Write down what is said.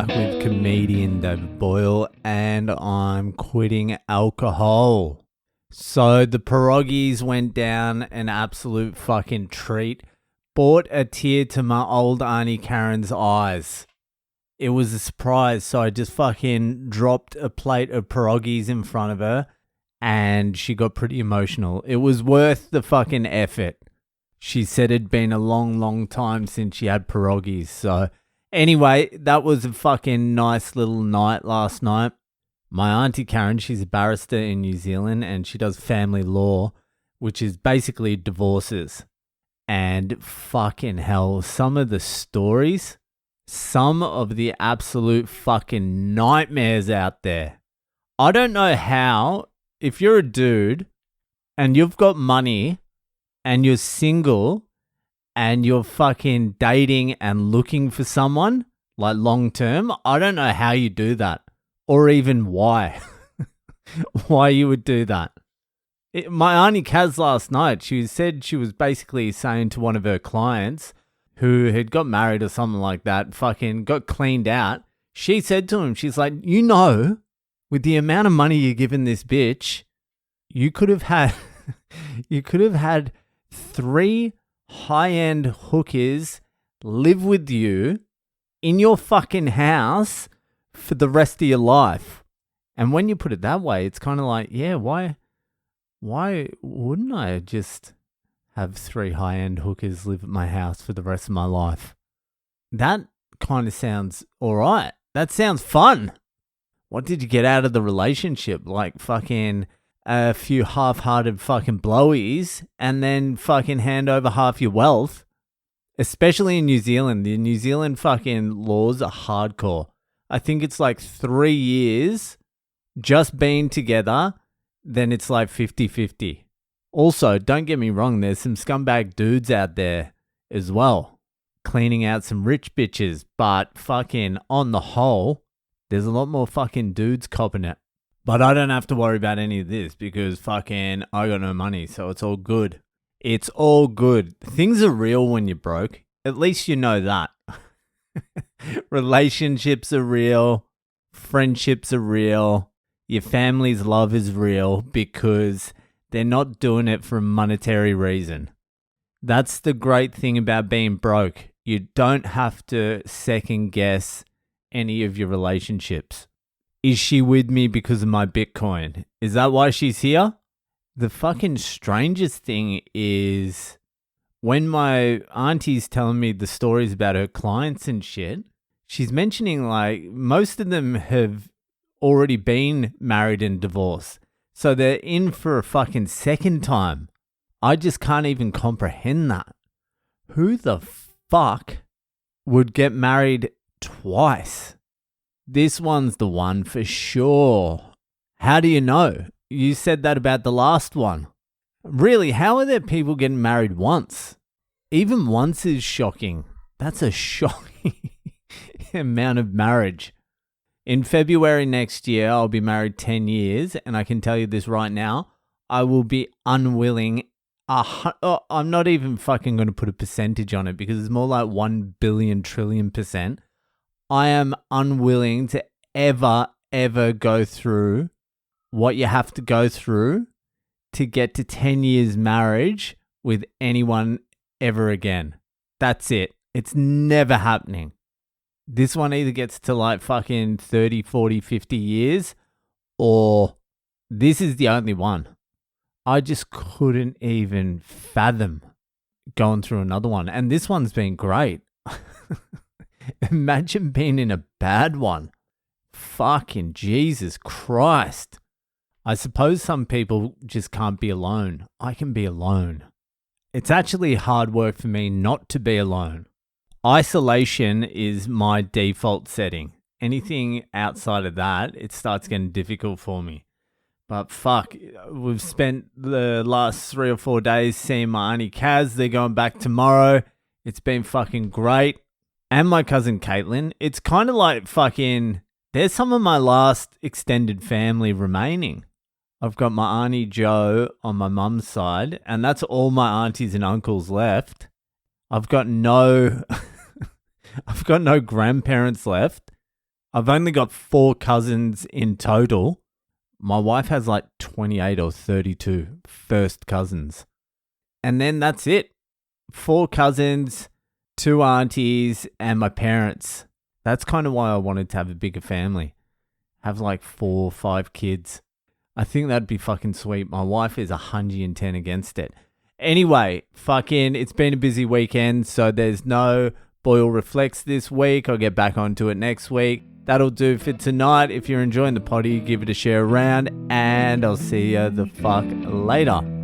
back with comedian David Boyle, and I'm quitting alcohol. So the pierogies went down an absolute fucking treat. Brought a tear to my old Aunty Karen's eyes. It was a surprise, so I just fucking dropped a plate of pierogies in front of her, and she got pretty emotional. It was worth the fucking effort. She said it'd been a long, long time since she had pierogies. So anyway, that was a fucking nice little night last night. My Aunty Karen, she's a barrister in New Zealand, and she does family law, which is basically divorces. And fucking hell, some of the stories, some of the absolute fucking nightmares out there. I don't know how, if you're a dude and you've got money and you're single and you're fucking dating and looking for someone, like long term, I don't know how you do that or even why. Why you would do that. My Aunty Kaz last night, she said she was basically saying to one of her clients who had got married or something like that, fucking got cleaned out. She said to him, she's like, you know, with the amount of money you're giving this bitch, you could have had 3 high-end hookers live with you in your fucking house for the rest of your life. And when you put it that way, it's kind of like, yeah, why wouldn't I just have 3 high-end hookers live at my house for the rest of my life? That kind of sounds all right. That sounds fun. What did you get out of the relationship? Like fucking a few half-hearted fucking blowies and then fucking hand over half your wealth. Especially in New Zealand. The New Zealand fucking laws are hardcore. I think it's like 3 years just being together, then it's like 50-50. Also, don't get me wrong, there's some scumbag dudes out there as well, cleaning out some rich bitches, but fucking on the whole, there's a lot more fucking dudes copping it. But I don't have to worry about any of this because fucking I got no money, so it's all good. It's all good. Things are real when you're broke. At least you know that. Relationships are real. Friendships are real. Your family's love is real because they're not doing it for a monetary reason. That's the great thing about being broke. You don't have to second guess any of your relationships. Is she with me because of my Bitcoin? Is that why she's here? The fucking strangest thing is when my auntie's telling me the stories about her clients and shit, she's mentioning like most of them have already been married and divorced. So they're in for a fucking second time. I just can't even comprehend that. Who the fuck would get married twice? This one's the one for sure. How do you know? You said that about the last one. Really, how are there people getting married once? Even once is shocking. That's a shocking amount of marriage. In February next year, I'll be married 10 years, and I can tell you this right now, I will be unwilling. I'm not even fucking going to put a percentage on it because it's more like 1 billion trillion %. I am unwilling to ever go through what you have to go through to get to 10 years marriage with anyone ever again. That's it. It's never happening. This one either gets to like fucking 30, 40, 50 years or this is the only one. I just couldn't even fathom going through another one. And this one's been great. Imagine being in a bad one. Fucking Jesus Christ. I suppose some people just can't be alone. I can be alone. It's actually hard work for me not to be alone. Isolation is my default setting. Anything outside of that, it starts getting difficult for me. But fuck, we've spent the last 3 or 4 days seeing my Aunty Kaz. They're going back tomorrow. It's been fucking great. And my cousin Caitlin. It's kind of like fucking, there's some of my last extended family remaining. I've got my Auntie Jo on my mum's side, and that's all my aunties and uncles left. I've got no grandparents left. I've only got 4 cousins in total. My wife has like 28 or 32 first cousins. And then that's it. 4 cousins, 2 aunties, and my parents. That's kind of why I wanted to have a bigger family. Have like 4 or 5 kids. I think that'd be fucking sweet. My wife is 110 against it. Anyway, it's been a busy weekend, so there's no Boyle Reflects this week. I'll get back onto it next week. That'll do for tonight. If you're enjoying the potty, give it a share around, and I'll see you the fuck later.